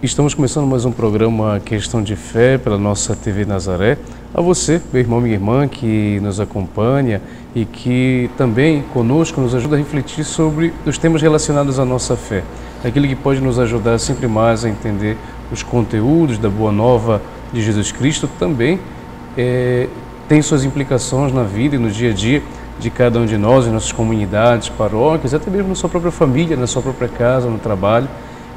Estamos começando mais um programa Questão de Fé pela nossa TV Nazaré. A você, meu irmão, minha irmã, que nos acompanha e que também conosco nos ajuda a refletir sobre os temas relacionados à nossa fé. Aquilo que pode nos ajudar sempre mais a entender os conteúdos da Boa Nova de Jesus Cristo também tem suas implicações na vida e no dia a dia de cada um de nós, em nossas comunidades, paróquias, até mesmo na sua própria família, na sua própria casa, no trabalho.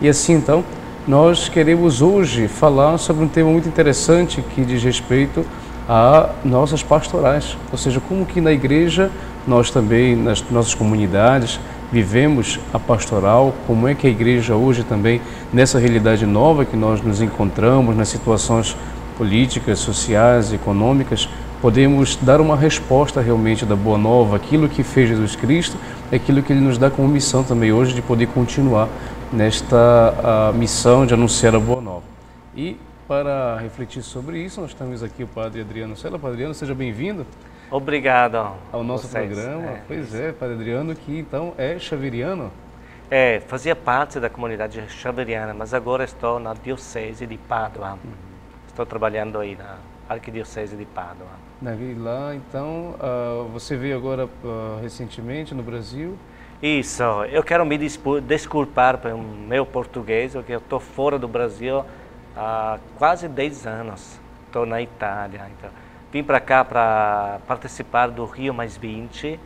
E assim, então, nós queremos hoje falar sobre um tema muito interessante que diz respeito a nossas pastorais, ou seja, como que na igreja, nós também, nas nossas comunidades, vivemos a pastoral, como é que a igreja hoje também, nessa realidade nova que nós nos encontramos, nas situações políticas, sociais, econômicas, podemos dar uma resposta realmente da Boa Nova, aquilo que fez Jesus Cristo, aquilo que Ele nos dá como missão também hoje de poder continuar nesta missão de anunciar a Boa Nova. E para refletir sobre isso, nós temos aqui o Padre Adriano Sela. Padre Adriano, seja bem-vindo. Obrigado ao nosso programa. Pois é, Padre Adriano, que então é xaveriano. Fazia parte da comunidade xaveriana, mas agora estou na Diocese de Pádua. Estou trabalhando aí na Arquidiocese de Pádua. Lá, então, você veio agora recentemente no Brasil? Isso, eu quero me desculpar pelo meu português, porque eu estou fora do Brasil há quase 10 anos. Estou na Itália. Então, vim para cá para participar do Rio +20,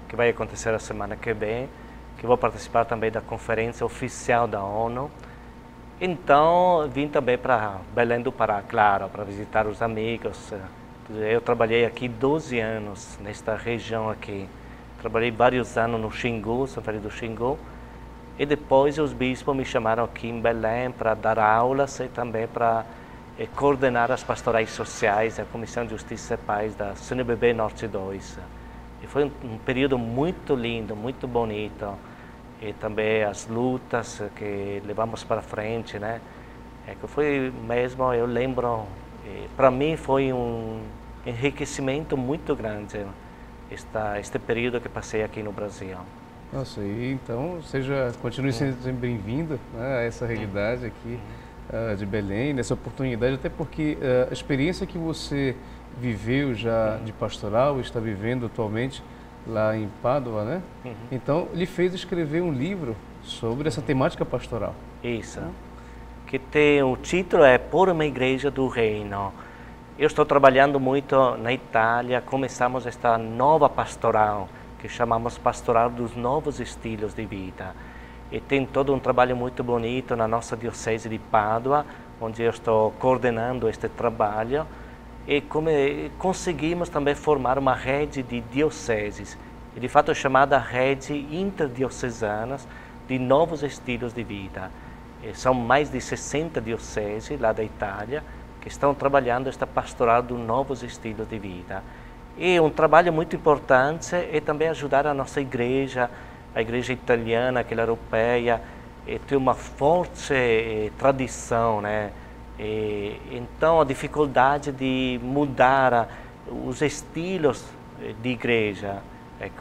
que vai acontecer a semana que vem, que vou participar também da conferência oficial da ONU. Então, vim também para Belém do Pará, claro, para visitar os amigos. Eu trabalhei aqui 12 anos, nesta região aqui. Trabalhei vários anos no Xingu, São Félix do Xingu. E depois os bispos me chamaram aqui em Belém para dar aulas e também para coordenar as pastorais sociais da Comissão de Justiça e Paz da CNBB Norte 2. E foi um período muito lindo, muito bonito. E também as lutas que levamos para frente, né? Que foi mesmo, eu lembro, para mim foi um enriquecimento muito grande este período que passei aqui no Brasil. Nossa, e então continue sendo bem-vindo, né, a essa realidade aqui de Belém, nessa oportunidade, até porque a experiência que você viveu já de pastoral, está vivendo atualmente lá em Pádua, né? Então, lhe fez escrever um livro sobre essa temática pastoral. Isso. Que tem o título é Por uma Igreja do Reino. Eu estou trabalhando muito na Itália, começamos esta nova pastoral, que chamamos Pastoral dos Novos Estilos de Vida. E tem todo um trabalho muito bonito na nossa Diocese de Pádua, onde eu estou coordenando este trabalho. E conseguimos também formar uma rede de dioceses, e de fato é chamada Rede Interdiocesanas de Novos Estilos de Vida. E são mais de 60 dioceses lá da Itália que estão trabalhando esta pastoral dos novos estilos de vida. E um trabalho muito importante é também ajudar a nossa igreja, a igreja italiana, aquela europeia, tem uma forte tradição, né? Então, a dificuldade de mudar os estilos de igreja,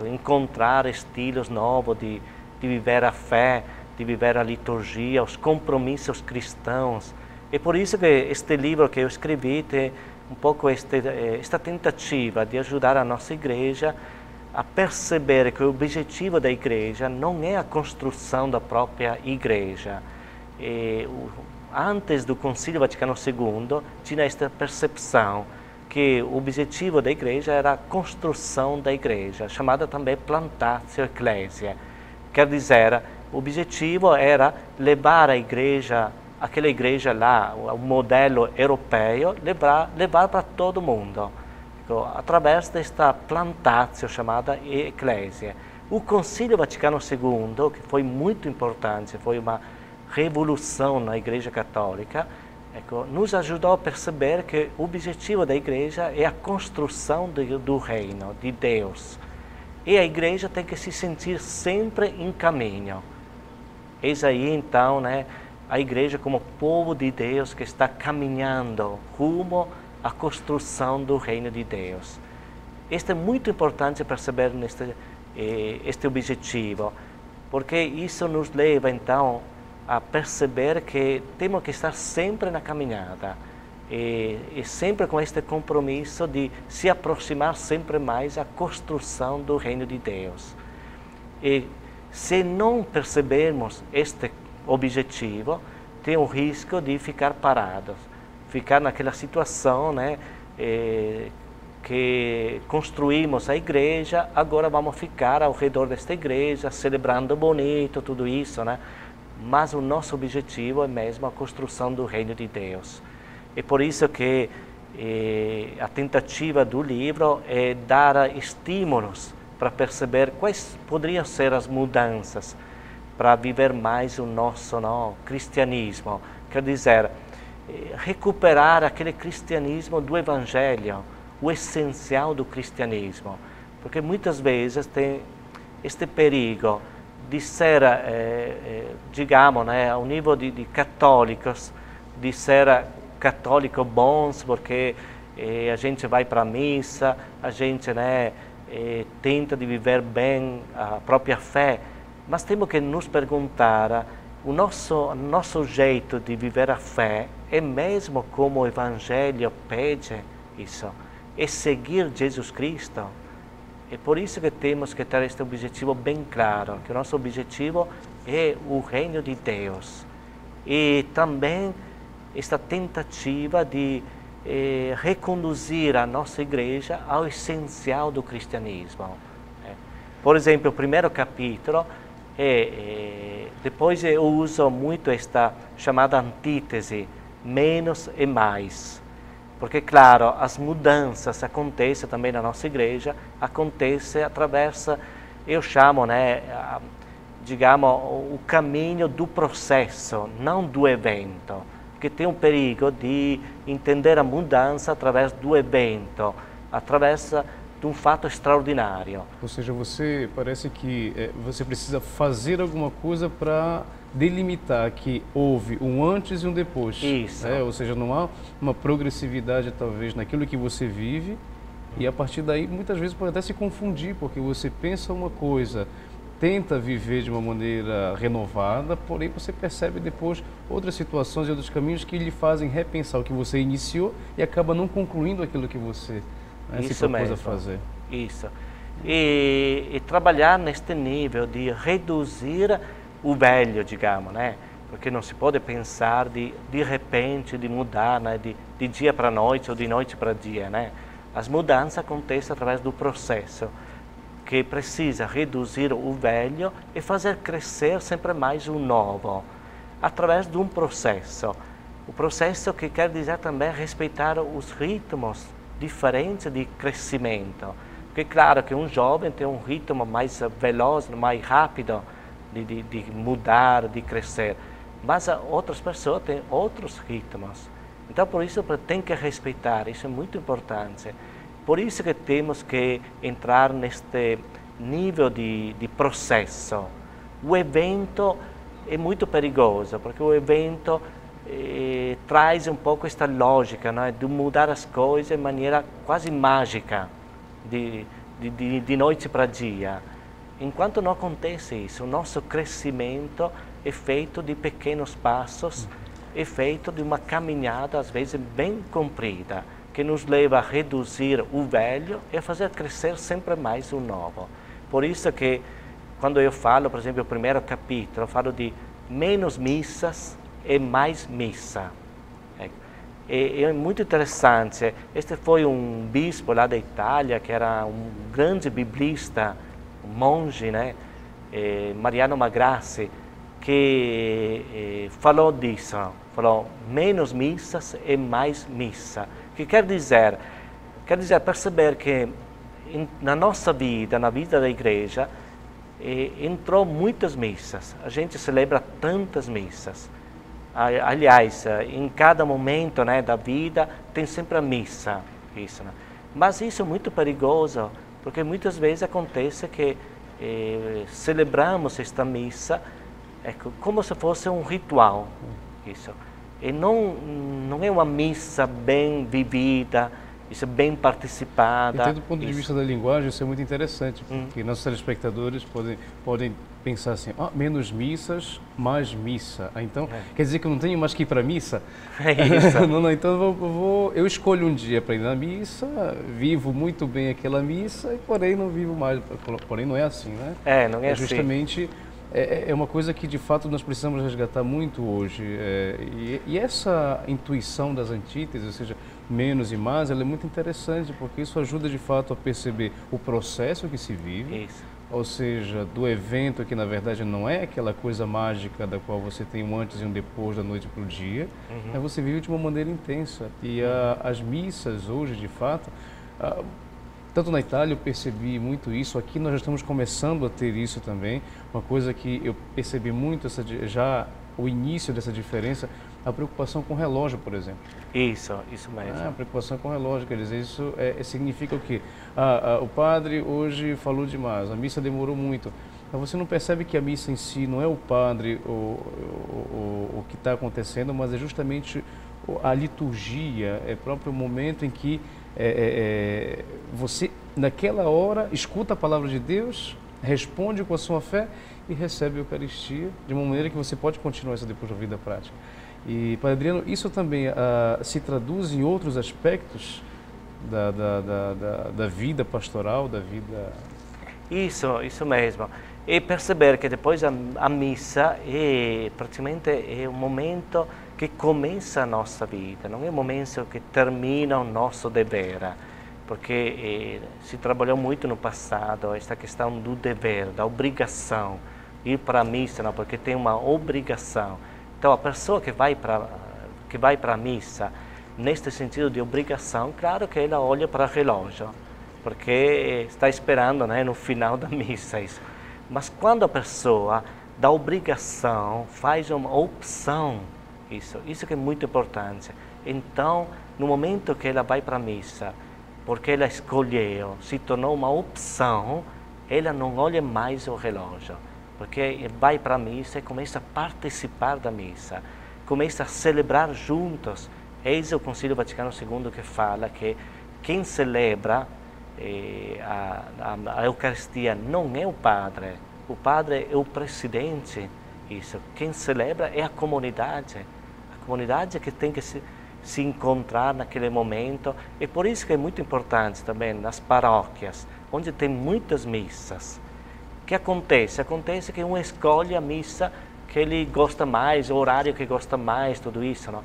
encontrar estilos novos de viver a fé, de viver a liturgia, os compromissos cristãos. É por isso que este livro que eu escrevi tem um pouco esta tentativa de ajudar a nossa igreja a perceber que o objetivo da igreja não é a construção da própria igreja. Antes do Concílio Vaticano II, tinha esta percepção que o objetivo da igreja era a construção da igreja, chamada também Plantatio Ecclesiae. Quer dizer, o objetivo era levar a igreja, aquela igreja lá, o modelo europeu, levar para todo mundo, através desta Plantatio chamada Ecclesiae. O Concílio Vaticano II, que foi muito importante, foi uma revolução na Igreja Católica, nos ajudou a perceber que o objetivo da igreja é a construção do reino de Deus. E a igreja tem que se sentir sempre em caminho. Eis aí então, né, a igreja como povo de Deus que está caminhando rumo à construção do reino de Deus. Este é muito importante perceber este objetivo, porque isso nos leva então a perceber que temos que estar sempre na caminhada e sempre com este compromisso de se aproximar sempre mais à construção do reino de Deus. E se não percebermos este objetivo, tem o risco de ficar parados, ficar naquela situação, né, que construímos a igreja, agora vamos ficar ao redor desta igreja, celebrando bonito, tudo isso, né? Mas o nosso objetivo é mesmo a construção do reino de Deus. É por isso que a tentativa do livro é dar estímulos para perceber quais poderiam ser as mudanças para viver mais o nosso cristianismo. Quer dizer, recuperar aquele cristianismo do Evangelho, o essencial do cristianismo. Porque muitas vezes tem este perigo de ser, digamos, né, ao nível de católicos, de ser católicos bons, porque a gente vai para a missa, a gente, né, tenta de viver bem a própria fé, mas temos que nos perguntar, o nosso jeito de viver a fé é mesmo como o Evangelho pede isso? É seguir Jesus Cristo? É por isso que temos que ter este objetivo bem claro, que o nosso objetivo é o reino de Deus. E também esta tentativa de reconduzir a nossa igreja ao essencial do cristianismo. Por exemplo, o primeiro capítulo, depois eu uso muito esta chamada antítese, menos e mais. Porque, claro, as mudanças acontecem também na nossa igreja, acontece através, eu chamo, né, digamos, o caminho do processo, não do evento. Porque tem um perigo de entender a mudança através do evento, através de um fato extraordinário. Ou seja, você parece que você precisa fazer alguma coisa para delimitar que houve um antes e um depois. Isso. Ou seja, não há uma progressividade talvez naquilo que você vive e a partir daí muitas vezes pode até se confundir, porque você pensa uma coisa, tenta viver de uma maneira renovada, porém você percebe depois outras situações e outros caminhos que lhe fazem repensar o que você iniciou e acaba não concluindo aquilo que você se propôs a fazer. Isso. E trabalhar neste nível de reduzir o velho, digamos, né? Porque não se pode pensar de repente de mudar, né? De dia para noite ou de noite para dia, né? As mudanças acontecem através do processo, que precisa reduzir o velho e fazer crescer sempre mais o novo, através de um processo. O processo que quer dizer também respeitar os ritmos diferentes de crescimento. Porque claro que um jovem tem um ritmo mais veloz, mais rápido, de mudar, de crescer. Mas outras pessoas têm outros ritmos. Então, por isso, tem que respeitar, isso é muito importante. Por isso que temos que entrar neste nível de processo. O evento é muito perigoso, porque o evento traz um pouco esta lógica, né, de mudar as coisas de maneira quase mágica, de noite para dia. Enquanto não acontece isso, o nosso crescimento é feito de pequenos passos, é feito de uma caminhada, às vezes, bem comprida, que nos leva a reduzir o velho e a fazer crescer sempre mais o novo. Por isso que, quando eu falo, por exemplo, o primeiro capítulo, eu falo de menos missas e mais missa. É muito interessante. Este foi um bispo lá da Itália, que era um grande biblista, um monge, né? Mariano Magrassi, que falou disso, falou menos missas e mais missa. Que quer dizer perceber que na nossa vida, na vida da igreja, entrou muitas missas. A gente celebra tantas missas. Aliás, em cada momento, né, da vida tem sempre a missa. Isso, né? Mas isso é muito perigoso, porque muitas vezes acontece que celebramos esta missa como se fosse um ritual. Isso. E não é uma missa bem vivida, isso é bem participada. E do ponto de vista da linguagem, isso é muito interessante, porque nossos telespectadores podem pensar assim, menos missas, mais missa. Então, quer dizer que eu não tenho mais que ir para a missa? É isso. Não, então eu escolho um dia para ir na missa, vivo muito bem aquela missa, porém não vivo mais. Porém não é assim, né? Não é assim. Justamente, é uma coisa que de fato nós precisamos resgatar muito hoje. E essa intuição das antíteses, ou seja, menos e mais, ela é muito interessante, porque isso ajuda de fato a perceber o processo que se vive, ou seja, do evento que na verdade não é aquela coisa mágica da qual você tem um antes e um depois da noite para o dia, mas você vive de uma maneira intensa. E as missas hoje, de fato, tanto na Itália eu percebi muito isso, aqui nós já estamos começando a ter isso também, uma coisa que eu percebi muito, já o início dessa diferença, a preocupação com o relógio, por exemplo. Isso mesmo. A preocupação com o relógio, quer dizer, isso significa o quê? O padre hoje falou demais, a missa demorou muito. Mas você não percebe que a missa em si não é o padre o que está acontecendo, mas é justamente a liturgia, é o próprio momento em que você, naquela hora, escuta a palavra de Deus, responde com a sua fé e recebe a Eucaristia, de uma maneira que você pode continuar isso depois da vida prática. E, Padre Adriano, isso também se traduz em outros aspectos da vida pastoral, da vida... Isso mesmo. E perceber que depois a missa praticamente é um momento que começa a nossa vida, não é um momento que termina o nosso dever, porque se trabalhou muito no passado esta questão do dever, da obrigação, ir para a missa, não, porque tem uma obrigação. Então, a pessoa que vai para a missa, neste sentido de obrigação, claro que ela olha para o relógio, porque está esperando, né, no final da missa isso. Mas quando a pessoa da obrigação faz uma opção, isso que é muito importante. Então, no momento que ela vai para a missa, porque ela escolheu, se tornou uma opção, ela não olha mais o relógio. Porque vai para a missa e começa a participar da missa, começa a celebrar juntos. Eis o Concílio Vaticano II que fala que quem celebra a Eucaristia não é o padre é o presidente. Quem celebra é a comunidade que tem que se encontrar naquele momento. E por isso que é muito importante também nas paróquias, onde tem muitas missas. O que acontece? Acontece que um escolhe a missa que ele gosta mais, o horário que gosta mais, tudo isso, não?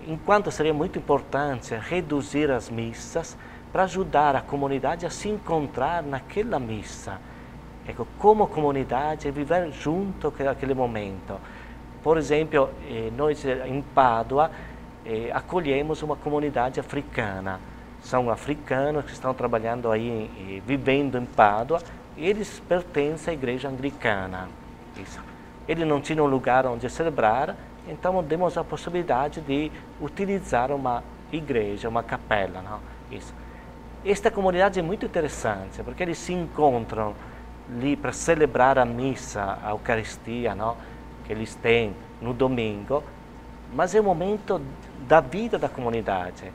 Enquanto seria muito importante reduzir as missas para ajudar a comunidade a se encontrar naquela missa. Como comunidade, viver junto naquele momento. Por exemplo, nós em Pádua acolhemos uma comunidade africana. São africanos que estão trabalhando aí, vivendo em Pádua, e eles pertencem à igreja anglicana. Eles não tinham lugar onde celebrar, então demos a possibilidade de utilizar uma igreja, uma capela. Não? Esta comunidade é muito interessante, porque eles se encontram ali para celebrar a missa, a Eucaristia, não? Que eles têm no domingo, mas é um momento da vida da comunidade,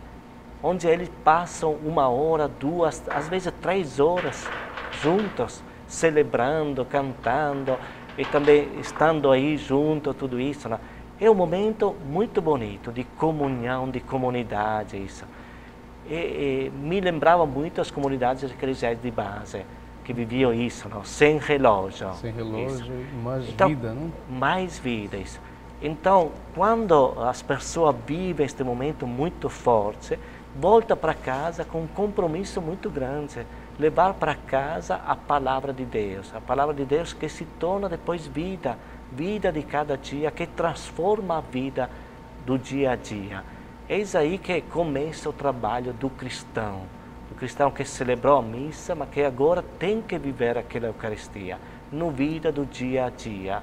onde eles passam 1 hora, 2, às vezes 3 horas juntos, celebrando, cantando e também estando aí junto, tudo isso. Né? É um momento muito bonito de comunhão, de comunidade, isso. E me lembrava muito as comunidades eclesiais de base, que viviam isso, não? Sem relógio. Sem relógio e mais então, vida, não? Mais vida, isso. Então, quando as pessoas vivem este momento muito forte, volta para casa com um compromisso muito grande, levar para casa a palavra de Deus que se torna depois vida de cada dia, que transforma a vida do dia a dia. Eis aí que começa o trabalho do cristão que celebrou a missa, mas que agora tem que viver aquela Eucaristia, no vida do dia a dia.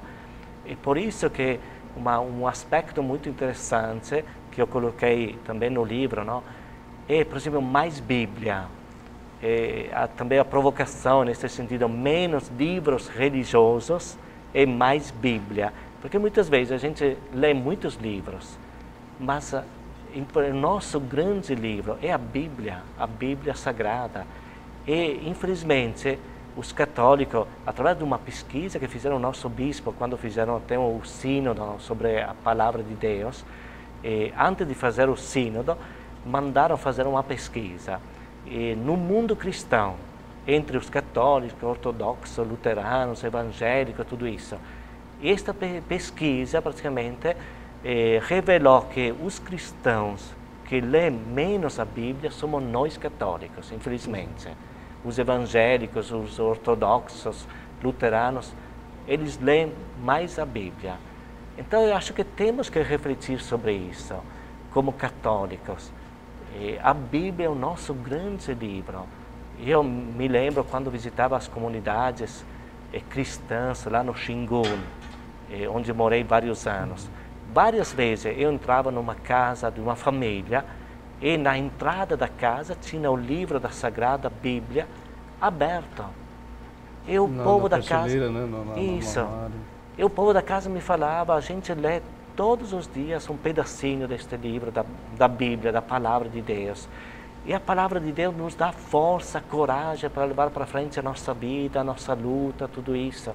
E por isso que um aspecto muito interessante que eu coloquei também no livro, não? É, por exemplo, mais Bíblia. Também a provocação nesse sentido, menos livros religiosos e mais Bíblia. Porque muitas vezes a gente lê muitos livros, mas o nosso grande livro é a Bíblia Sagrada. E, infelizmente, os católicos, através de uma pesquisa que fizeram o nosso bispo, quando fizeram até o sínodo sobre a palavra de Deus, antes de fazer o sínodo, mandaram fazer uma pesquisa. No mundo cristão, entre os católicos, ortodoxos, luteranos, evangélicos, tudo isso. Esta pesquisa, praticamente, revelou que os cristãos que lêem menos a Bíblia somos nós católicos, infelizmente. Os evangélicos, os ortodoxos, luteranos, eles leem mais a Bíblia. Então eu acho que temos que refletir sobre isso, como católicos. A Bíblia é o nosso grande livro. Eu me lembro quando visitava as comunidades cristãs lá no Xingu, onde morei vários anos. Várias vezes eu entrava numa casa de uma família e na entrada da casa tinha o livro da Sagrada Bíblia aberto. E o povo da casa... Né? Isso. E o povo da casa me falava, a gente lê todos os dias um pedacinho deste livro da Bíblia, da Palavra de Deus. E a Palavra de Deus nos dá força, coragem para levar para frente a nossa vida, a nossa luta, tudo isso.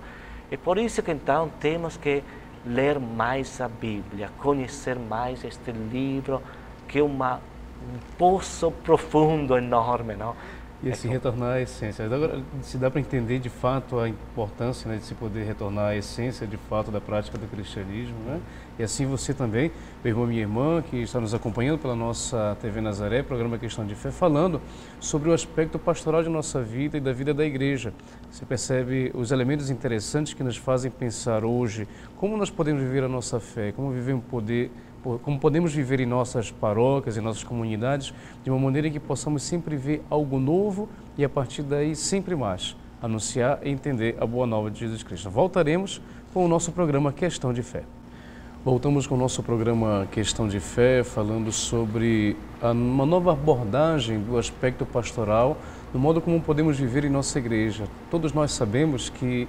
E por isso que então temos que ler mais a Bíblia, conhecer mais este livro, que é um poço profundo, enorme, não? E assim retornar à essência. Agora, se dá para entender de fato a importância, né, de se poder retornar à essência de fato da prática do cristianismo, né? E assim você também, meu irmão e minha irmã, que está nos acompanhando pela nossa TV Nazaré, programa Questão de Fé, falando sobre o aspecto pastoral de nossa vida e da vida da igreja. Você percebe os elementos interessantes que nos fazem pensar hoje como nós podemos viver a nossa fé, como podemos viver em nossas paróquias, em nossas comunidades, de uma maneira em que possamos sempre ver algo novo e, a partir daí, sempre mais anunciar e entender a boa nova de Jesus Cristo. Voltaremos com o nosso programa Questão de Fé. Voltamos com o nosso programa Questão de Fé, falando sobre uma nova abordagem do aspecto pastoral, do modo como podemos viver em nossa igreja. Todos nós sabemos que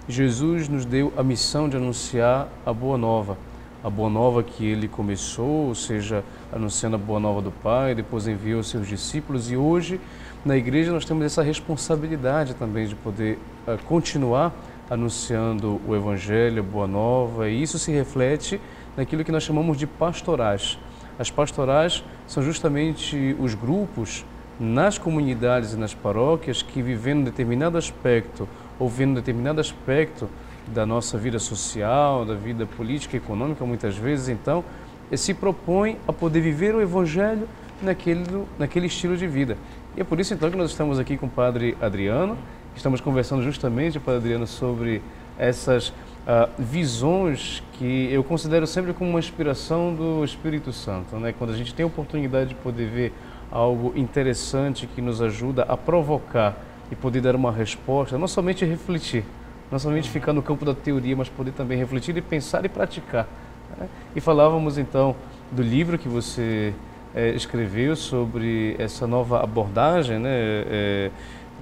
Jesus nos deu a missão de anunciar a boa nova. A boa nova que ele começou, ou seja, anunciando a boa nova do Pai, depois enviou os seus discípulos, e hoje na igreja nós temos essa responsabilidade também de poder continuar anunciando o Evangelho, a boa nova, e isso se reflete naquilo que nós chamamos de pastorais. As pastorais são justamente os grupos nas comunidades e nas paróquias que, vivendo determinado aspecto ou vendo determinado aspecto da nossa vida social, da vida política e econômica, muitas vezes, então, se propõe a poder viver o Evangelho naquele estilo de vida. E é por isso, então, que nós estamos aqui com o Padre Adriano, estamos conversando justamente, Padre Adriano, sobre essas visões que eu considero sempre como uma inspiração do Espírito Santo, né? Quando a gente tem a oportunidade de poder ver algo interessante que nos ajuda a provocar e poder dar uma resposta, não somente refletir, não somente ficar no campo da teoria, mas poder também refletir e pensar e praticar, né? E falávamos então do livro que você escreveu sobre essa nova abordagem, né,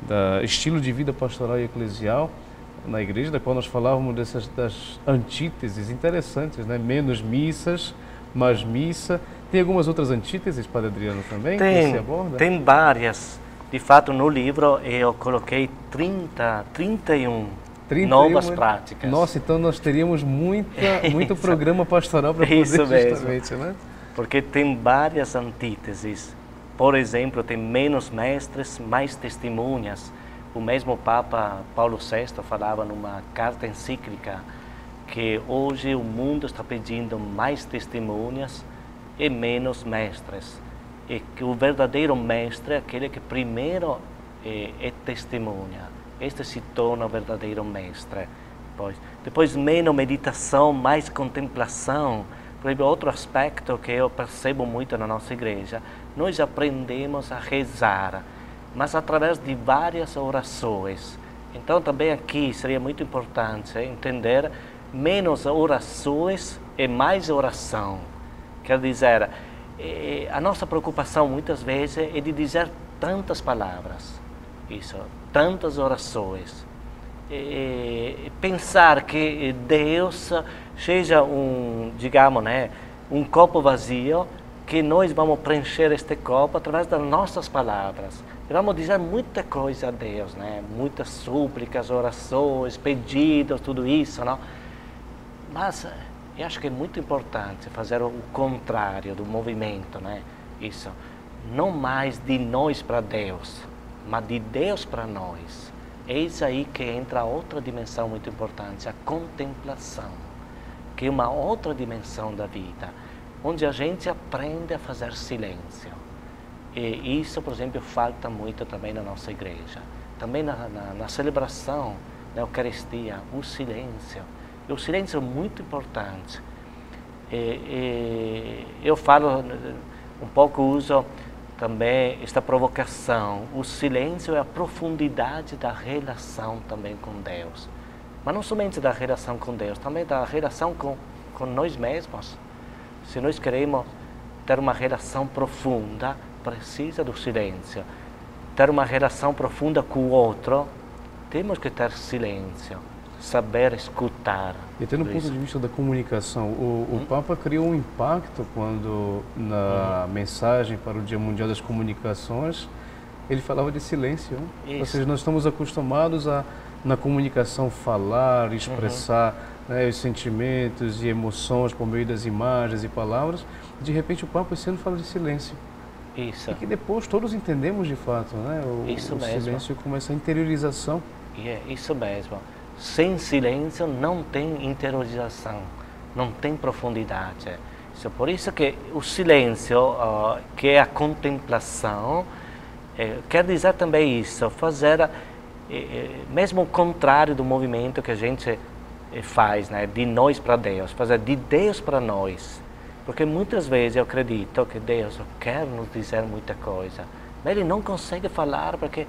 da estilo de vida pastoral e eclesial na igreja, da qual nós falávamos das antíteses interessantes, né? Menos missas, mais missa. Tem algumas outras antíteses, Padre Adriano, também, que você aborda? Tem várias. De fato, no livro eu coloquei 31 novas práticas. Nossa, então nós teríamos muito programa pastoral para poder justamente, né? Porque tem várias antíteses. Por exemplo, tem menos mestres, mais testemunhas. O mesmo Papa Paulo VI falava numa carta encíclica que hoje o mundo está pedindo mais testemunhas e menos mestres. E que o verdadeiro mestre é aquele que primeiro é testemunha. Este se torna o verdadeiro mestre. Depois menos meditação, mais contemplação. Por exemplo, outro aspecto que eu percebo muito na nossa igreja, nós aprendemos a rezar, mas através de várias orações. Então também aqui seria muito importante entender menos orações e mais oração. Quer dizer, a nossa preocupação muitas vezes é de dizer tantas palavras, tantas orações. Pensar que Deus seja digamos, né, um copo vazio que nós vamos preencher este copo através das nossas palavras. E vamos dizer muita coisa a Deus, né? Muitas súplicas, orações, pedidos, tudo isso, não? Mas eu acho que é muito importante fazer o contrário do movimento, né? Isso. Não mais de nós para Deus, mas de Deus para nós. Eis aí que entra outra dimensão muito importante, a contemplação, que é uma outra dimensão da vida, onde a gente aprende a fazer silêncio. E isso, por exemplo, falta muito também na nossa igreja. Também na celebração, na Eucaristia, o silêncio. E o silêncio é muito importante. Eu falo um pouco, uso também esta provocação. O silêncio é a profundidade da relação também com Deus. Mas não somente da relação com Deus, também da relação com nós mesmos. Se nós queremos ter uma relação profunda, precisa do silêncio. Ter uma relação profunda com o outro, temos que ter silêncio, saber escutar. E até no ponto de vista da comunicação, o Papa criou um impacto quando, na mensagem para o Dia Mundial das Comunicações, ele falava de silêncio. Ou seja, nós estamos acostumados a, na comunicação, falar, expressar os sentimentos e emoções por meio das imagens e palavras. De repente, o Papa esse ano fala de silêncio. Isso. E que depois todos entendemos de fato, né? O silêncio como essa interiorização. É isso mesmo. Sem silêncio não tem interiorização, não tem profundidade. Isso, por isso que o silêncio, que é a contemplação, quer dizer também isso, fazer mesmo o contrário do movimento que a gente faz, né? De nós para Deus, fazer de Deus para nós. Porque muitas vezes eu acredito que Deus quer nos dizer muita coisa, mas Ele não consegue falar porque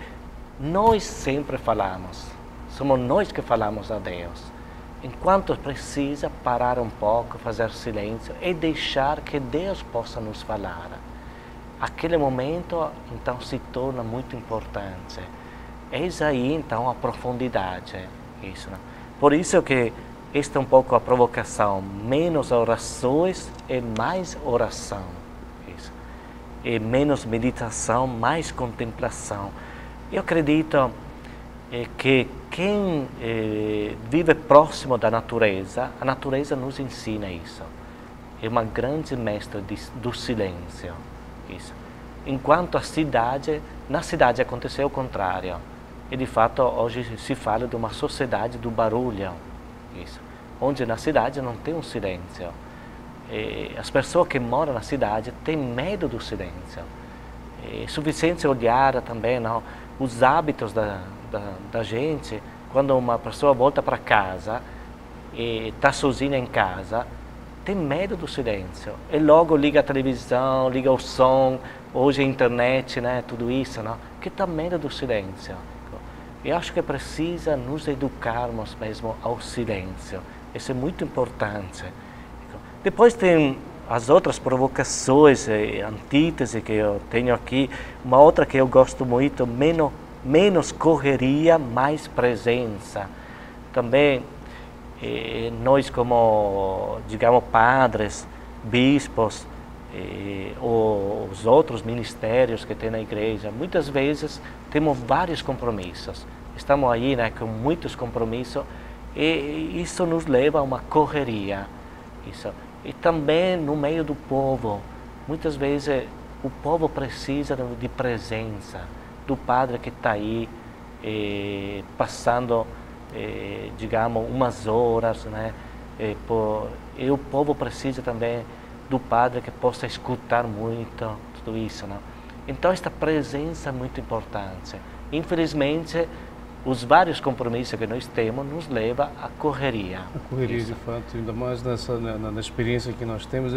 nós sempre falamos. Somos nós que falamos a Deus. Enquanto precisa parar um pouco, fazer silêncio e deixar que Deus possa nos falar. Aquele momento, então, se torna muito importante. Eis aí, então, a profundidade. Isso, né? Por isso que esta é um pouco a provocação. Menos orações e mais oração. Isso. E menos meditação, mais contemplação. Eu acredito que quem vive próximo da natureza, a natureza nos ensina isso. É uma grande mestra do silêncio. Isso. Enquanto na cidade aconteceu o contrário. E de fato hoje se fala de uma sociedade do barulho. Isso. Onde na cidade não tem um silêncio. As pessoas que moram na cidade têm medo do silêncio. É suficiente olhar também os hábitos da gente. Quando uma pessoa volta para casa e está sozinha em casa, tem medo do silêncio. E logo liga a televisão, liga o som, hoje a internet, né, tudo isso, não? Que está medo do silêncio. Eu acho que precisa nos educarmos mesmo ao silêncio. Isso é muito importante. Depois tem as outras provocações, antítese que eu tenho aqui. Uma outra que eu gosto muito, menos correria, mais presença. Também nós como, digamos, padres, bispos, ou os outros ministérios que tem na igreja, muitas vezes temos vários compromissos. Estamos aí, né, com muitos compromissos e isso nos leva a uma correria. Isso. E também no meio do povo, muitas vezes o povo precisa de presença, do padre que está aí passando, digamos, umas horas, né? E o povo precisa também do padre que possa escutar muito tudo isso, né? Então esta presença é muito importante. Infelizmente, os vários compromissos que nós temos nos leva à correria. A correria, isso. De fato, ainda mais na experiência que nós temos.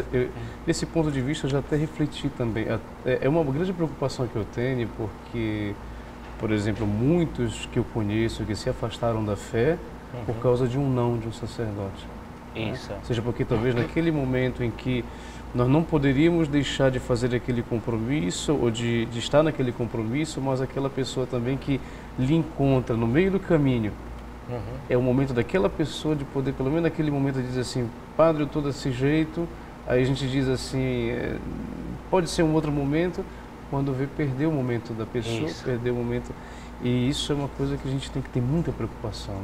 Desse ponto de vista, eu já até refleti também. É uma grande preocupação que eu tenho, porque, por exemplo, muitos que eu conheço que se afastaram da fé por causa de um não de um sacerdote. Isso. Né? Seja porque talvez naquele momento em que nós não poderíamos deixar de fazer aquele compromisso ou de estar naquele compromisso, mas aquela pessoa também que lhe encontra no meio do caminho. É o momento daquela pessoa de poder, pelo menos naquele momento, dizer assim: Padre, eu estou desse jeito, Aí a gente diz assim, pode ser um outro momento, quando vê, perdeu o momento da pessoa, perdeu o momento. E isso é uma coisa que a gente tem que ter muita preocupação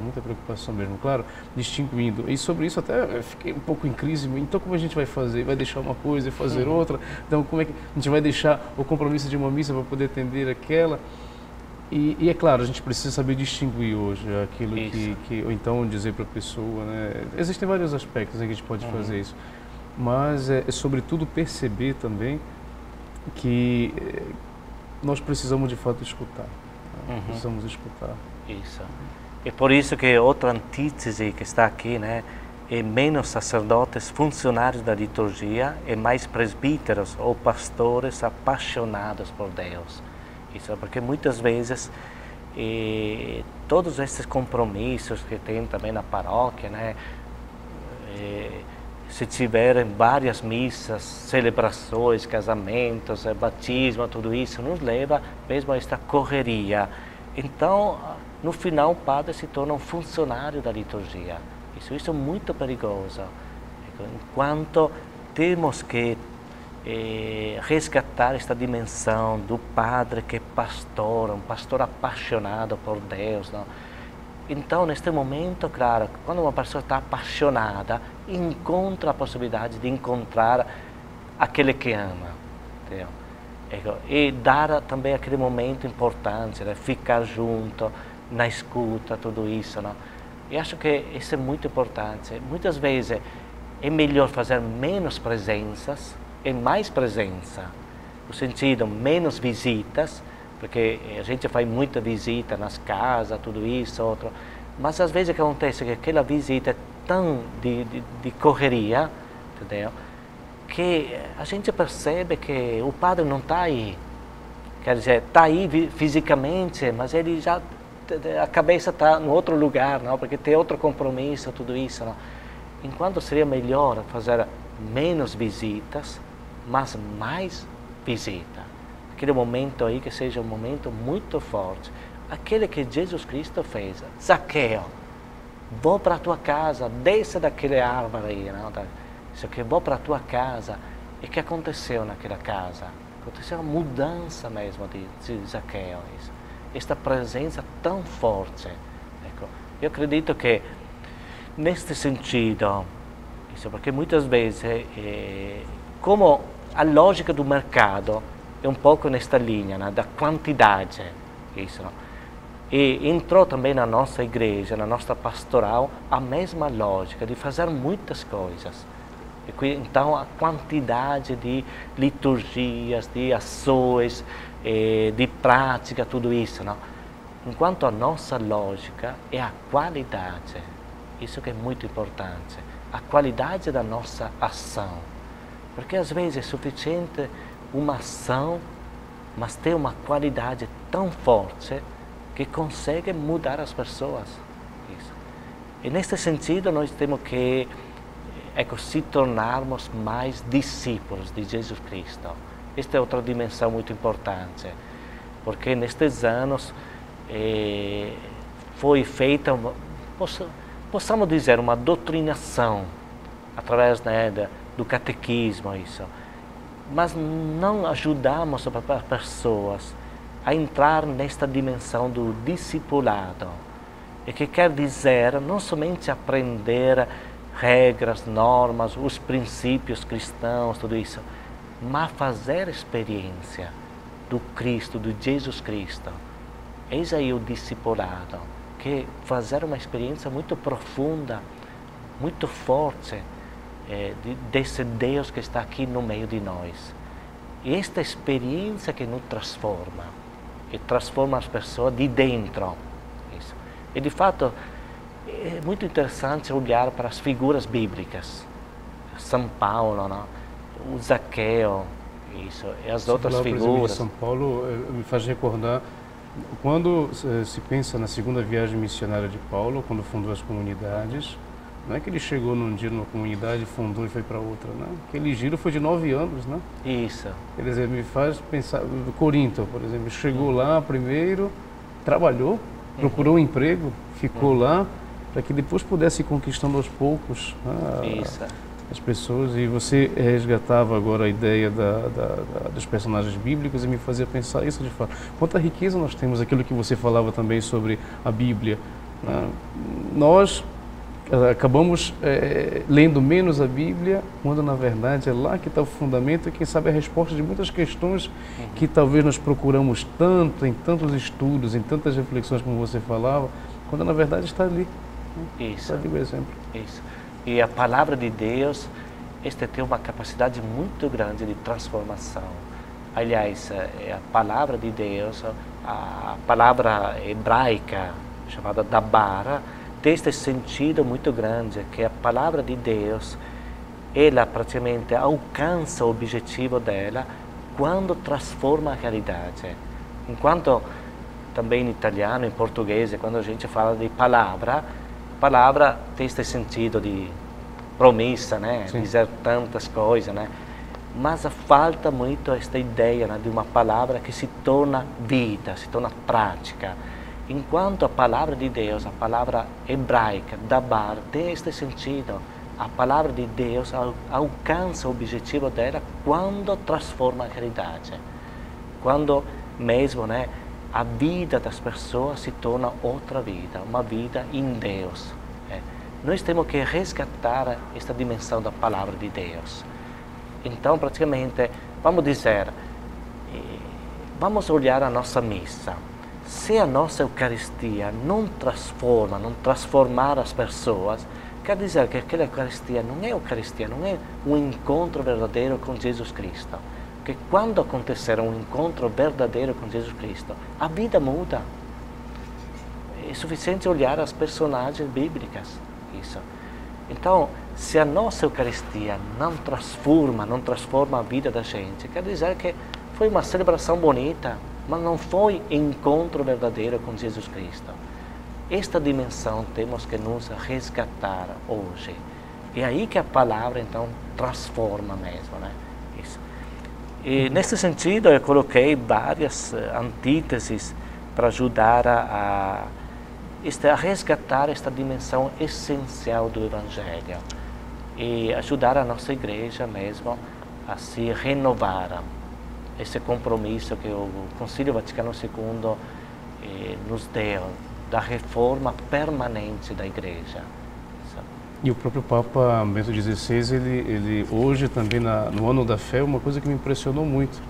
mesmo, claro, distinguindo. E sobre isso até eu fiquei um pouco em crise, então como a gente vai fazer? Vai deixar uma coisa e fazer outra? Então como é que a gente vai deixar o compromisso de uma missa para poder atender aquela? E é claro, a gente precisa saber distinguir hoje aquilo ou então dizer para a pessoa, né? Existem vários aspectos em que a gente pode fazer isso, mas é sobretudo perceber também que nós precisamos de fato escutar. Precisamos escutar. Isso. É por isso que outra antítese que está aqui, né, é menos sacerdotes funcionários da liturgia e mais presbíteros ou pastores apaixonados por Deus. Isso porque muitas vezes todos esses compromissos que tem também na paróquia, né, se tiverem várias missas, celebrações, casamentos, batismo, tudo isso nos leva mesmo a esta correria. Então, no final, o padre se torna um funcionário da liturgia. Isso é muito perigoso. Enquanto temos que resgatar esta dimensão do padre que é pastor, um pastor apaixonado por Deus, não? Então, neste momento, claro, quando uma pessoa está apaixonada, encontra a possibilidade de encontrar aquele que ama, entendeu? E dar também aquele momento importante, né? Ficar junto, na escuta, tudo isso, não? Eu acho que isso é muito importante. Muitas vezes é melhor fazer menos presenças e mais presença, no sentido, menos visitas, porque a gente faz muita visita nas casas, tudo isso, outro. Mas às vezes acontece que aquela visita é tão de correria, entendeu? Que a gente percebe que o padre não está aí. Quer dizer, está aí fisicamente, mas ele já, a cabeça está em outro lugar, não? Porque tem outro compromisso, tudo isso, não? Enquanto seria melhor fazer menos visitas, mas mais visita. Aquele momento aí que seja um momento muito forte. Aquele que Jesus Cristo fez. Zaqueu, vou para a tua casa, desce daquele árvore aí, não? Isso que vou para a tua casa. E o que aconteceu naquela casa? Aconteceu uma mudança mesmo de Zaqueu. Isso. Esta presença tão forte. Eu acredito que, neste sentido, isso porque muitas vezes, como a lógica do mercado é um pouco nesta linha, né, da quantidade, isso, não? E entrou também na nossa igreja, na nossa pastoral, a mesma lógica de fazer muitas coisas. Então, a quantidade de liturgias, de ações, de prática, tudo isso, não? Enquanto a nossa lógica é a qualidade. Isso que é muito importante. A qualidade da nossa ação. Porque às vezes é suficiente uma ação, mas tem uma qualidade tão forte que consegue mudar as pessoas. Isso. E nesse sentido nós temos que se tornarmos mais discípulos de Jesus Cristo. Esta é outra dimensão muito importante, porque nestes anos foi feita, possamos dizer, uma doutrinação através, né, do catequismo, isso. Mas não ajudamos as pessoas a entrar nesta dimensão do discipulado, e que quer dizer não somente aprender regras, normas, os princípios cristãos, tudo isso, mas fazer experiência do Cristo, do Jesus Cristo. Eis aí o discipulado, que é fazer uma experiência muito profunda, muito forte, desse Deus que está aqui no meio de nós. E esta experiência que nos transforma, e transforma as pessoas de dentro. Isso. E de fato, é muito interessante olhar para as figuras bíblicas. São Paulo, não? O Zaqueu, isso, e as outras figuras. São Paulo me faz recordar, quando se pensa na segunda viagem missionária de Paulo, quando fundou as comunidades, não é que ele chegou num dia numa comunidade, fundou e foi para outra, não. Aquele giro foi de 9 anos, né? Isso. Quer dizer, me faz pensar, Corinto, por exemplo, chegou lá primeiro, trabalhou, procurou um emprego, ficou lá, para que depois pudesse ir conquistando aos poucos. Isso. as pessoas, e você resgatava agora a ideia dos personagens bíblicos e me fazia pensar isso de fato. Quanta riqueza nós temos, aquilo que você falava também sobre a Bíblia. Né? Nós acabamos lendo menos a Bíblia, quando na verdade é lá que está o fundamento e quem sabe a resposta de muitas questões que talvez nós procuramos tanto, em tantos estudos, em tantas reflexões como você falava, quando na verdade está ali. Isso. Está ali o exemplo. Isso. E a palavra de Deus, esta tem uma capacidade muito grande de transformação. Aliás, a palavra de Deus, a palavra hebraica chamada Dabar, tem este sentido muito grande, que a palavra de Deus, ela praticamente alcança o objetivo dela quando transforma a realidade. Enquanto também em italiano, em português, quando a gente fala de palavra tem este sentido de promessa, né? Dizer tantas coisas, né? Mas falta muito esta ideia, né, de uma palavra que se torna vida, se torna prática. Enquanto a palavra de Deus, a palavra hebraica, Dabar, tem este sentido. A palavra de Deus alcança o objetivo dela quando transforma a realidade. Quando mesmo, né, a vida das pessoas se torna outra vida, uma vida em Deus. Nós temos que resgatar esta dimensão da palavra de Deus. Então, praticamente, vamos dizer, vamos olhar a nossa missa. Se a nossa Eucaristia não transformar as pessoas, quer dizer que aquela Eucaristia não é Eucaristia, não é um encontro verdadeiro com Jesus Cristo. Porque quando acontecer um encontro verdadeiro com Jesus Cristo, a vida muda. É suficiente olhar as personagens bíblicas. Isso. Então, se a nossa Eucaristia não transforma a vida da gente, quer dizer que foi uma celebração bonita, mas não foi encontro verdadeiro com Jesus Cristo. Esta dimensão temos que nos resgatar hoje. É aí que a palavra, então, transforma mesmo, né? Isso. E, nesse sentido, eu coloquei várias antíteses para ajudar a resgatar esta dimensão essencial do Evangelho e ajudar a nossa igreja mesmo a se renovar. Esse compromisso que o Concílio Vaticano II nos deu, da reforma permanente da igreja. E o próprio Papa Bento XVI, ele hoje também no Ano da Fé, uma coisa que me impressionou muito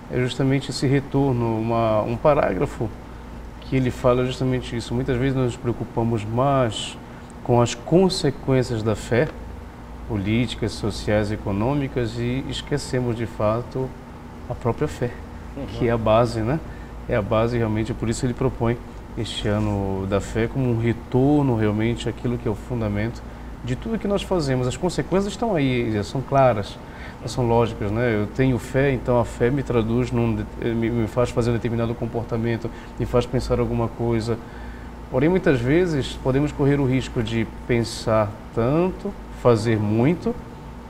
é justamente esse retorno, um parágrafo que ele fala justamente isso. Muitas vezes nós nos preocupamos mais com as consequências da fé, políticas, sociais, econômicas, e esquecemos de fato a própria fé, que é a base, né? É a base realmente, por isso ele propõe este Ano da Fé como um retorno realmente àquilo que é o fundamento de tudo que nós fazemos. As consequências estão aí, já são claras, são lógicas, né? Eu tenho fé, então a fé me traduz, me faz fazer um determinado comportamento, me faz pensar alguma coisa. Porém, muitas vezes podemos correr o risco de pensar tanto, fazer muito,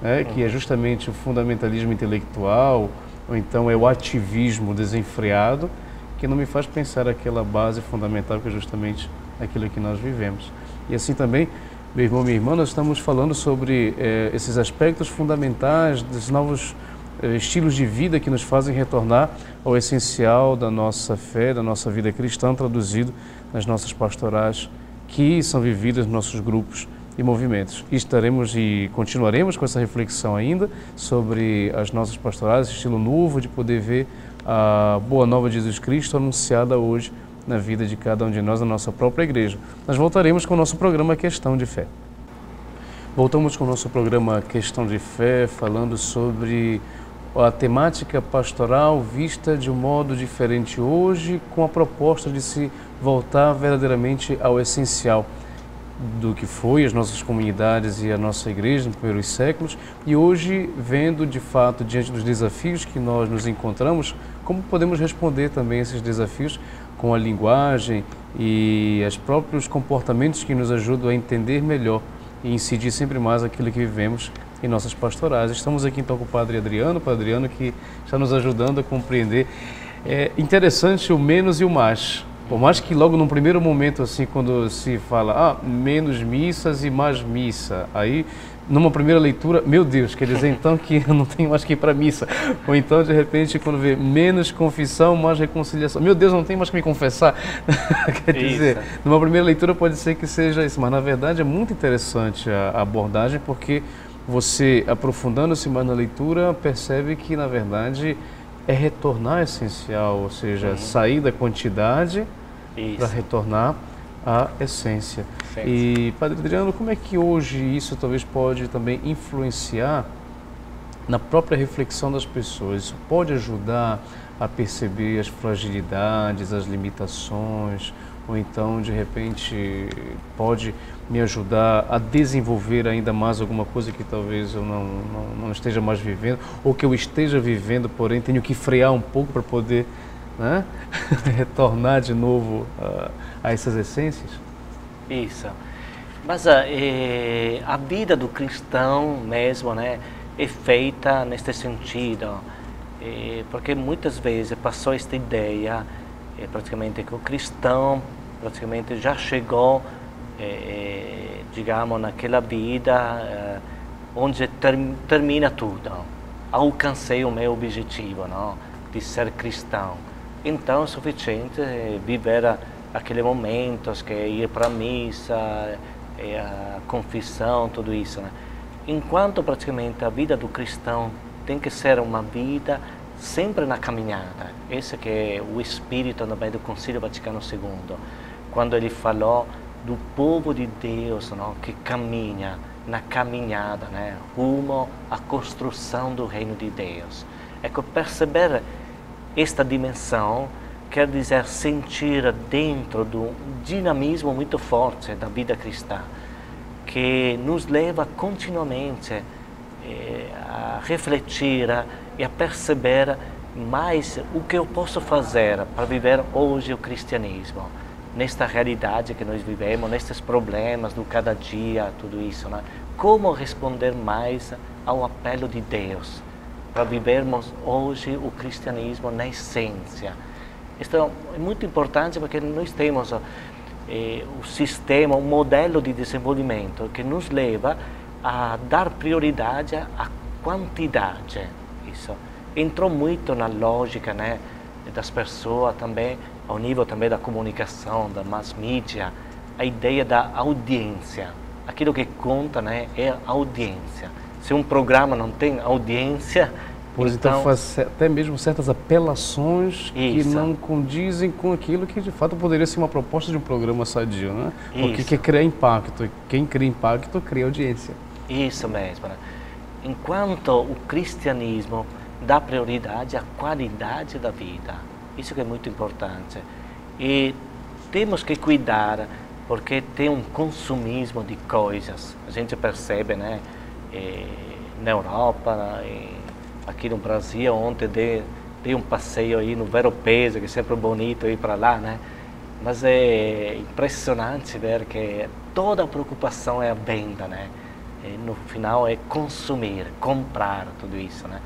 né? Que é justamente o fundamentalismo intelectual, ou então é o ativismo desenfreado, que não me faz pensar aquela base fundamental que é justamente aquilo que nós vivemos. E assim também, meu irmão, minha irmã, nós estamos falando sobre esses aspectos fundamentais dos novos estilos de vida que nos fazem retornar ao essencial da nossa fé, da nossa vida cristã, traduzido nas nossas pastorais que são vividas nos nossos grupos e movimentos. E estaremos e continuaremos com essa reflexão ainda sobre as nossas pastorais, esse estilo novo de poder ver a boa nova de Jesus Cristo anunciada hoje na vida de cada um de nós, na nossa própria igreja. Nós voltaremos com o nosso programa Questão de Fé. Voltamos com o nosso programa Questão de Fé, falando sobre a temática pastoral vista de um modo diferente hoje, com a proposta de se voltar verdadeiramente ao essencial do que foi as nossas comunidades e a nossa igreja nos primeiros séculos, e hoje vendo de fato diante dos desafios que nós nos encontramos, como podemos responder também a esses desafios com a linguagem e os próprios comportamentos que nos ajudam a entender melhor e incidir sempre mais aquilo que vivemos em nossas pastorais. Estamos aqui então com o Padre Adriano que está nos ajudando a compreender. É interessante o menos e o mais. Por mais que logo num primeiro momento, assim, quando se fala menos missas e mais missa, aí numa primeira leitura, meu Deus, quer dizer então que eu não tenho mais que ir para a missa. Ou então, de repente, quando vê menos confissão, mais reconciliação. Meu Deus, eu não tenho mais que me confessar. Quer dizer, numa primeira leitura pode ser que seja isso, mas na verdade é muito interessante a abordagem, porque você, aprofundando-se mais na leitura, percebe que, na verdade, é retornar essencial, ou seja, sair da quantidade para retornar à essência. E, Padre Adriano, como é que hoje isso talvez pode também influenciar na própria reflexão das pessoas? Isso pode ajudar a perceber as fragilidades, as limitações, ou então, de repente, pode me ajudar a desenvolver ainda mais alguma coisa que talvez eu não esteja mais vivendo, ou que eu esteja vivendo, porém tenho que frear um pouco para poder, né, retornar de novo a essas essências? Isso. Mas a vida do cristão mesmo, né, é feita neste sentido, porque muitas vezes passou esta ideia, praticamente, que o cristão praticamente já chegou, digamos, naquela vida onde termina tudo. Alcancei o meu objetivo, não, de ser cristão. Então é suficiente viver aqueles momentos, que é ir para a missa, a confissão, tudo isso, né? Enquanto praticamente a vida do cristão tem que ser uma vida sempre na caminhada. Esse que é o espírito também do Concílio Vaticano II, quando ele falou do povo de Deus, não, que caminha na caminhada, né, rumo à construção do reino de Deus. É que perceber esta dimensão quer dizer sentir dentro do dinamismo muito forte da vida cristã, que nos leva continuamente a refletir e a perceber mais o que eu posso fazer para viver hoje o cristianismo, nesta realidade que nós vivemos, nestes problemas do cada dia, tudo isso, né? Como responder mais ao apelo de Deus para vivermos hoje o cristianismo na essência. Isso é muito importante porque nós temos o sistema, um modelo de desenvolvimento que nos leva a dar prioridade à quantidade. Isso entrou muito na lógica, né, das pessoas também, ao nível também da comunicação, da mass media, a ideia da audiência. Aquilo que conta, né, é a audiência. Se um programa não tem audiência, pois então faz até mesmo certas apelações que não condizem com aquilo que de fato poderia ser uma proposta de um programa sadio, né? Porque quer criar impacto, e quem cria impacto cria audiência. Isso mesmo, né? Enquanto o cristianismo dá prioridade à qualidade da vida, isso que é muito importante. E temos que cuidar, porque tem um consumismo de coisas. A gente percebe, né? Na Europa, aqui no Brasil, ontem dei um passeio aí no Vero Peso, que é sempre bonito ir para lá, né? Mas é impressionante ver que toda a preocupação é a venda, né? E no final é consumir, comprar tudo isso, né?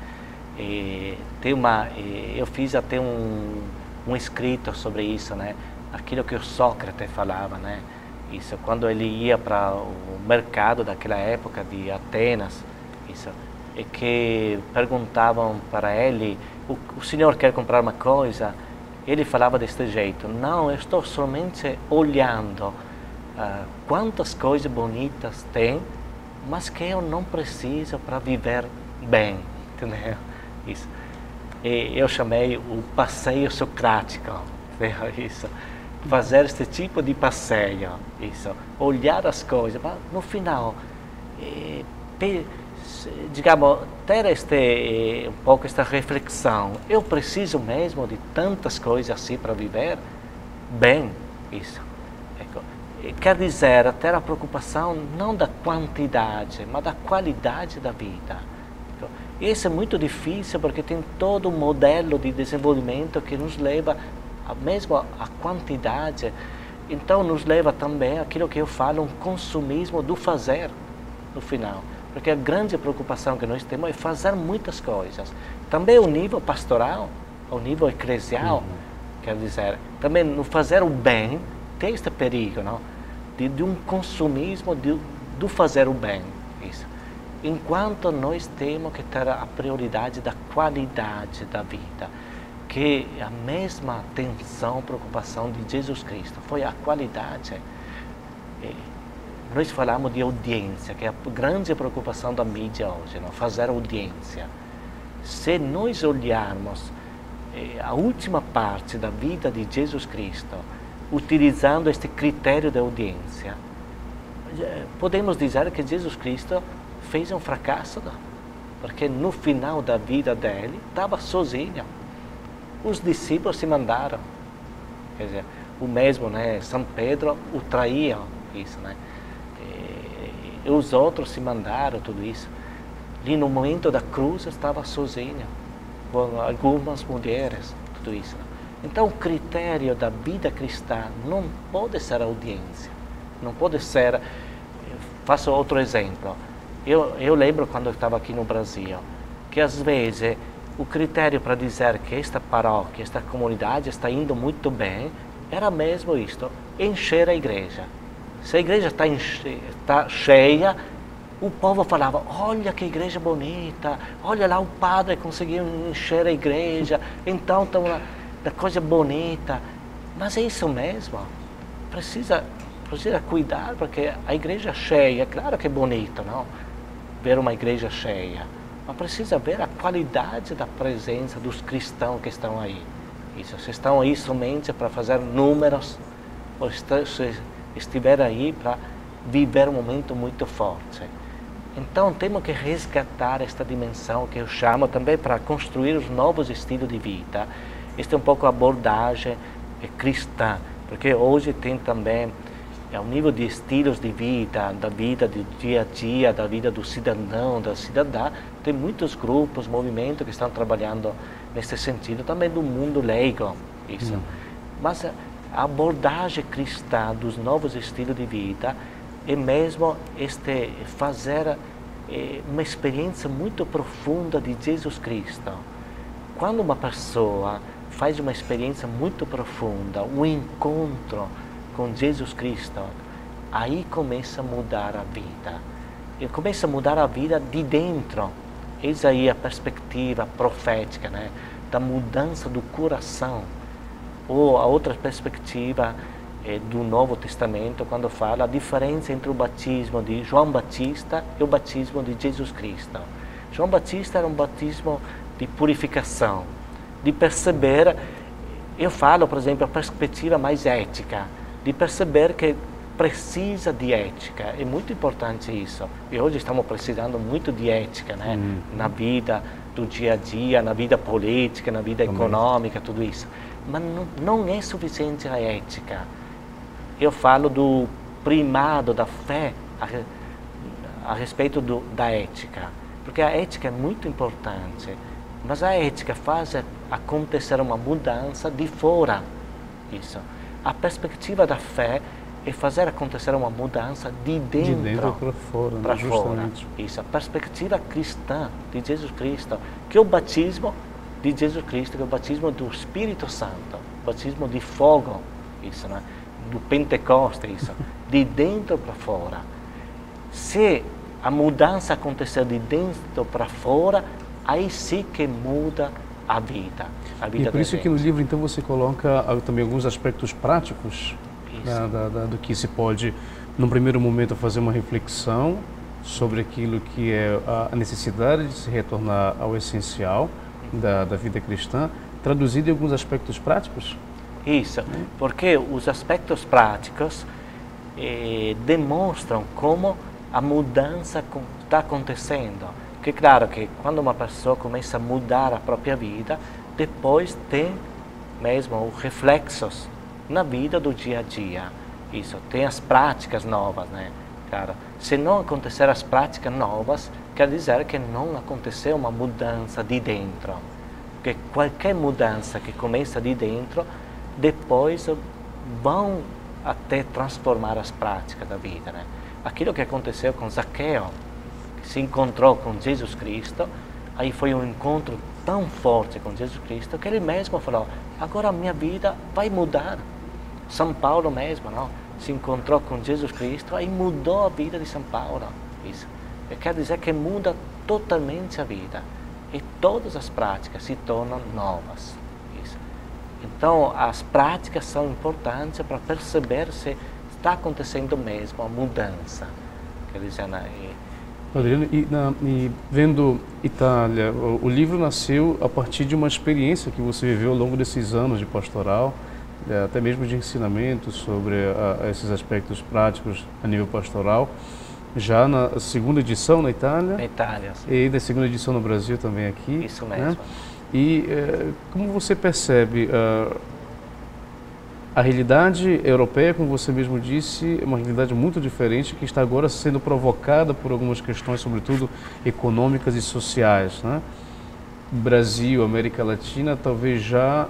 Eu fiz até um escrito sobre isso, né? Aquilo que o Sócrates falava, né? Isso, quando ele ia para o mercado daquela época de Atenas, isso, e que perguntavam para ele, o senhor quer comprar uma coisa? Ele falava deste jeito: não, eu estou somente olhando quantas coisas bonitas tem, mas que eu não preciso para viver bem, entendeu? Isso. E eu chamei o passeio socrático, isso. Fazer este tipo de passeio, isso. Olhar as coisas, mas no final, digamos, ter um pouco esta reflexão. Eu preciso mesmo de tantas coisas assim para viver bem, isso. Quer dizer, ter a preocupação não da quantidade, mas da qualidade da vida. Isso é muito difícil porque tem todo um modelo de desenvolvimento que nos leva mesmo a quantidade. Então nos leva também aquilo que eu falo, um consumismo do fazer no final. Porque a grande preocupação que nós temos é fazer muitas coisas. Também ao nível pastoral, ao nível eclesial, quer dizer, também no fazer o bem, tem este perigo, não? De um consumismo do fazer o bem. Isso. enquanto nós temos que ter a prioridade da qualidade da vida, que a mesma atenção, preocupação de Jesus Cristo foi a qualidade. Nós falamos de audiência, que é a grande preocupação da mídia hoje, não? Fazer audiência. Se nós olharmos a última parte da vida de Jesus Cristo, utilizando este critério de audiência, podemos dizer que Jesus Cristo fez um fracasso, não? Porque no final da vida dele, estava sozinho. Os discípulos se mandaram. Quer dizer, o mesmo, né? São Pedro o traíam, isso, né? E os outros se mandaram, tudo isso. E no momento da cruz estava sozinho, com algumas mulheres, tudo isso. Então o critério da vida cristã não pode ser audiência, não pode ser... Faço outro exemplo. Eu lembro quando eu estava aqui no Brasil, que às vezes o critério para dizer que esta paróquia, esta comunidade está indo muito bem, era mesmo isto, encher a igreja. Se a igreja está cheia, o povo falava, olha que igreja bonita, olha lá o padre conseguiu encher a igreja, então está uma coisa bonita. Mas é isso mesmo, precisa cuidar, porque a igreja cheia, claro que é bonito, não? Ver uma igreja cheia, mas precisa ver a qualidade da presença dos cristãos que estão aí. Isso, se estão aí somente para fazer números, ou se estiver aí para viver um momento muito forte. Então temos que resgatar esta dimensão que eu chamo também para construir os novos estilos de vida. Esta é um pouco a abordagem cristã, porque hoje tem também o nível de estilos de vida, da vida do dia a dia, da vida do cidadão, da cidadã. Tem muitos grupos, movimentos que estão trabalhando nesse sentido, também do mundo leigo, isso. Mas a abordagem cristã dos novos estilos de vida é mesmo fazer uma experiência muito profunda de Jesus Cristo. Quando uma pessoa faz uma experiência muito profunda, um encontro com Jesus Cristo, aí começa a mudar a vida. E começa a mudar a vida de dentro. Eis aí a perspectiva profética, né? Da mudança do coração. Ou a outra perspectiva do Novo Testamento, quando fala a diferença entre o batismo de João Batista e o batismo de Jesus Cristo. João Batista era um batismo de purificação, de perceber, eu falo, por exemplo, a perspectiva mais ética, de perceber que precisa de ética. É muito importante isso. E hoje estamos precisando muito de ética, né? Na vida do dia a dia, na vida política, na vida econômica, tudo isso. Mas não é suficiente a ética. Eu falo do primado da fé a respeito da ética. Porque a ética é muito importante. Mas a ética faz acontecer uma mudança de fora. Isso. A perspectiva da fé é fazer acontecer uma mudança de dentro para fora. Isso, a perspectiva cristã de Jesus Cristo, que é o batismo de Jesus Cristo, que é o batismo do Espírito Santo, o batismo de fogo, isso, né? Do Pentecoste, isso, de dentro para fora. Se a mudança acontecer de dentro para fora, aí sim que muda a vida. E por isso que no livro, então, você coloca também alguns aspectos práticos, né, do que se pode, num primeiro momento, fazer uma reflexão sobre aquilo que é a necessidade de se retornar ao essencial da vida cristã, traduzido em alguns aspectos práticos? Isso, porque os aspectos práticos demonstram como a mudança está acontecendo. Porque claro que quando uma pessoa começa a mudar a própria vida, depois tem mesmo os reflexos na vida do dia a dia. Isso, tem as práticas novas, né? Cara, se não acontecer as práticas novas, quer dizer que não aconteceu uma mudança de dentro. Porque qualquer mudança que começa de dentro, depois vão até transformar as práticas da vida, né? Aquilo que aconteceu com Zaqueu, que se encontrou com Jesus Cristo, aí foi um encontro tão forte com Jesus Cristo que ele mesmo falou: agora a minha vida vai mudar. São Paulo mesmo, não? Se encontrou com Jesus Cristo, aí mudou a vida de São Paulo. Isso. quer dizer que muda totalmente a vida. E todas as práticas se tornam novas. Isso. Então, as práticas são importantes para perceber se está acontecendo mesmo a mudança. Quer dizer, Adriano, e vendo Itália, o livro nasceu a partir de uma experiência que você viveu ao longo desses anos de pastoral, até mesmo de ensinamento sobre esses aspectos práticos a nível pastoral, já na segunda edição na Itália. Na Itália, sim. E na segunda edição no Brasil também aqui. Isso mesmo. Né? E como você percebe a realidade europeia, como você mesmo disse, é uma realidade muito diferente que está agora sendo provocada por algumas questões, sobretudo econômicas e sociais, né? Brasil, América Latina, talvez já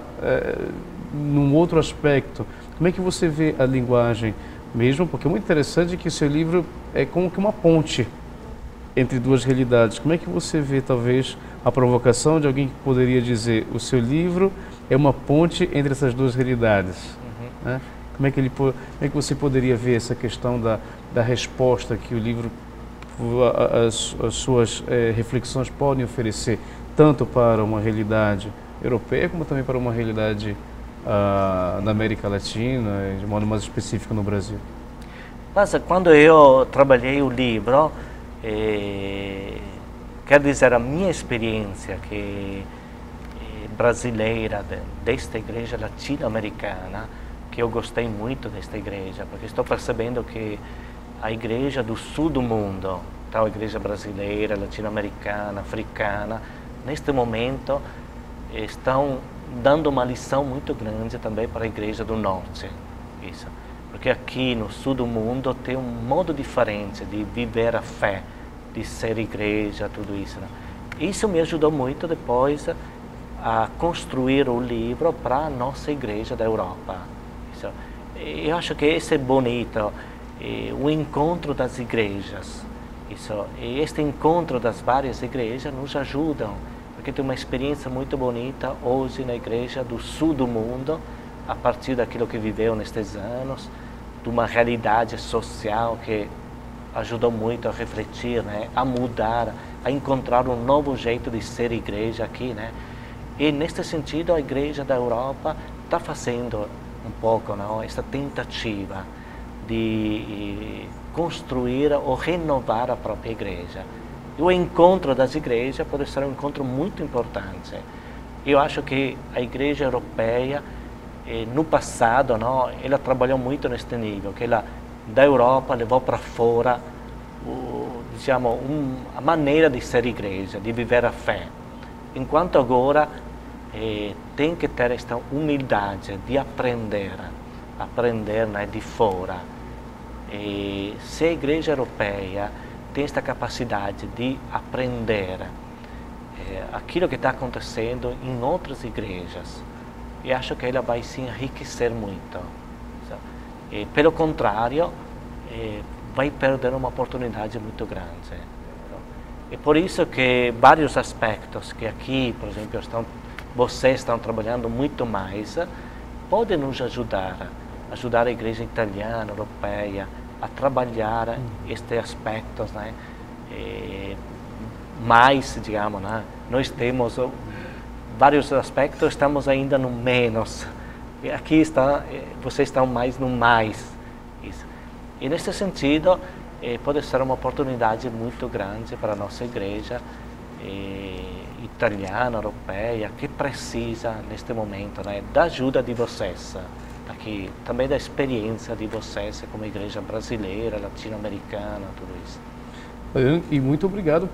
num outro aspecto. Como é que você vê a linguagem mesmo? Porque é muito interessante que o seu livro é como que uma ponte entre duas realidades. Como é que você vê, talvez, a provocação de alguém que poderia dizer o seu livro é uma ponte entre essas duas realidades? Né? Como é que você poderia ver essa questão da resposta que o livro, as suas reflexões podem oferecer, tanto para uma realidade europeia, como também para uma realidade na América Latina, de modo mais específico no Brasil? Mas quando eu trabalhei o livro, quer dizer, a minha experiência que brasileira desta igreja latino-americana, que eu gostei muito desta igreja, porque estou percebendo que a igreja do sul do mundo, então a igreja brasileira, latino-americana, africana, neste momento estão dando uma lição muito grande também para a igreja do norte. Isso. Porque aqui no sul do mundo tem um modo diferente de viver a fé, de ser igreja, tudo isso. Né? Isso me ajudou muito depois a construir o livro para a nossa igreja da Europa. Isso. Eu acho que esse é bonito, o encontro das igrejas. Isso. E este encontro das várias igrejas nos ajudam, porque tem uma experiência muito bonita hoje na igreja do sul do mundo, a partir daquilo que viveu nestes anos, de uma realidade social que ajudou muito a refletir, né, a mudar, a encontrar um novo jeito de ser igreja aqui, né? E neste sentido a igreja da Europa está fazendo um pouco, não, essa tentativa de construir ou renovar a própria igreja. E o encontro das igrejas pode ser um encontro muito importante. Eu acho que a igreja europeia, no passado, não, ela trabalhou muito neste nível, que ela da Europa levou para fora a maneira de ser igreja, de viver a fé. Enquanto agora tem que ter esta humildade de aprender, né, de fora. E se a igreja europeia tem esta capacidade de aprender aquilo que está acontecendo em outras igrejas, eu acho que ela vai se enriquecer muito. Pelo contrário, vai perder uma oportunidade muito grande. É por isso que vários aspectos que aqui, por exemplo, vocês estão trabalhando muito mais, podem nos ajudar a igreja italiana, europeia, a trabalhar estes aspectos, né? Mais, digamos, né? Nós temos vários aspectos, estamos ainda no menos. E aqui vocês estão mais no mais. Isso. E nesse sentido, pode ser uma oportunidade muito grande para a nossa igreja italiana, europeia, que precisa neste momento, né, da ajuda de vocês. Aqui, também da experiência de vocês como igreja brasileira, latino-americana, tudo isso. E muito obrigado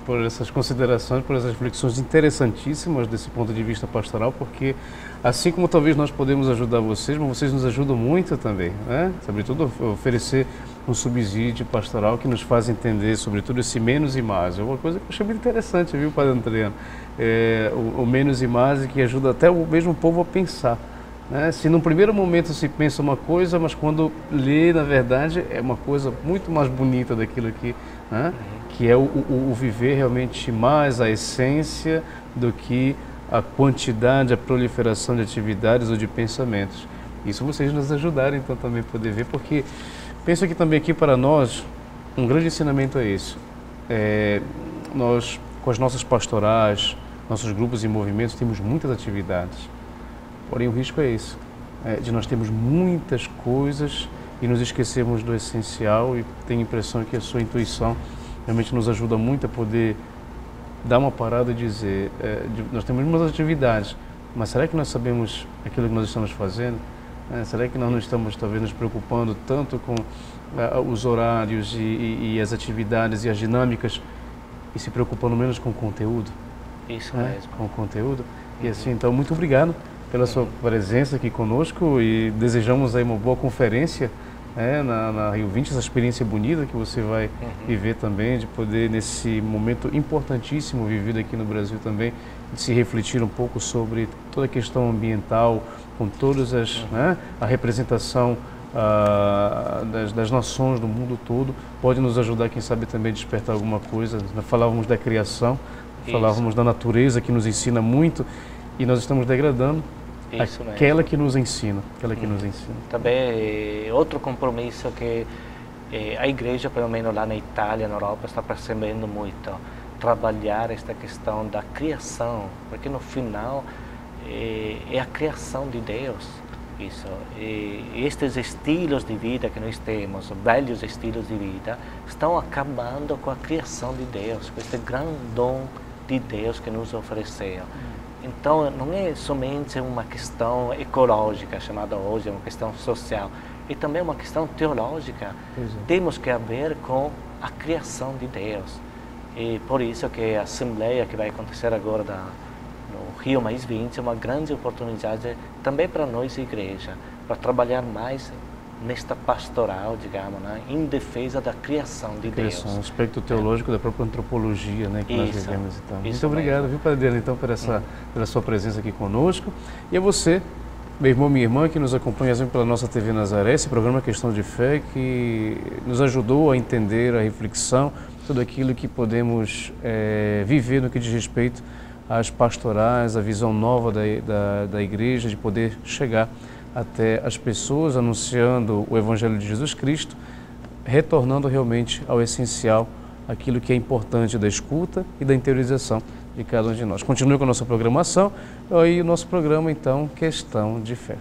por essas considerações, por essas reflexões interessantíssimas desse ponto de vista pastoral, porque assim como talvez nós podemos ajudar vocês, mas vocês nos ajudam muito também, né? Sobretudo oferecer um subsídio pastoral que nos faz entender, sobretudo, esse menos e mais. É uma coisa que eu achei muito interessante, viu, Padre Adriano? O menos e mais, que ajuda até o mesmo povo a pensar. Né? Se num primeiro momento se pensa uma coisa, mas quando lê, na verdade, é uma coisa muito mais bonita daquilo aqui, né? Que é o viver realmente mais a essência do que a quantidade, a proliferação de atividades ou de pensamentos. Isso vocês nos ajudaram, então, também poder ver, porque penso que também aqui para nós, um grande ensinamento é isso. nós, com as nossas pastorais, nossos grupos e movimentos, temos muitas atividades. Porém, o risco é esse, de nós termos muitas coisas e nos esquecermos do essencial, e tenho a impressão que a sua intuição realmente nos ajuda muito a poder dar uma parada e dizer, nós temos muitas atividades, mas será que nós sabemos aquilo que nós estamos fazendo? Será que nós não estamos talvez nos preocupando tanto com os horários e as atividades e as dinâmicas e se preocupando menos com o conteúdo? Isso mesmo. Com o conteúdo. E assim, então, muito obrigado pela sua presença aqui conosco e desejamos aí uma boa conferência na Rio 20, essa experiência bonita que você vai viver também, de poder, nesse momento importantíssimo vivido aqui no Brasil também, de se refletir um pouco sobre toda a questão ambiental, com todas a representação das nações do mundo todo, pode nos ajudar, quem sabe, também a despertar alguma coisa. Nós falávamos da criação, falávamos da natureza, que nos ensina muito, e nós estamos degradando aquela que nos ensina, Também outro compromisso que a igreja, pelo menos lá na Itália, na Europa, está percebendo muito, trabalhar esta questão da criação, porque no final é a criação de Deus. Isso. E estes estilos de vida que nós temos, velhos estilos de vida, estão acabando com a criação de Deus, com este grande dom de Deus que nos ofereceu. Então, não é somente uma questão ecológica, chamada hoje, é uma questão social, e também uma questão teológica. Temos que ver com a criação de Deus. E por isso que a Assembleia que vai acontecer agora no Rio +20 é uma grande oportunidade também para nós, igreja, para trabalhar mais nesta pastoral, digamos, em defesa da criação de Deus. Um aspecto teológico da própria antropologia, que nós vivemos. Então. Muito obrigado, viu, Padre Adriano, então, pela sua presença aqui conosco. E a você, meu irmão, minha irmã, que nos acompanha sempre pela nossa TV Nazaré, esse programa Questão de Fé, que nos ajudou a entender a reflexão, tudo aquilo que podemos viver no que diz respeito às pastorais, a visão nova da igreja, de poder chegar até as pessoas, anunciando o Evangelho de Jesus Cristo, retornando realmente ao essencial, aquilo que é importante da escuta e da interiorização de cada um de nós. Continue com a nossa programação, e o nosso programa, então, Questão de Fé.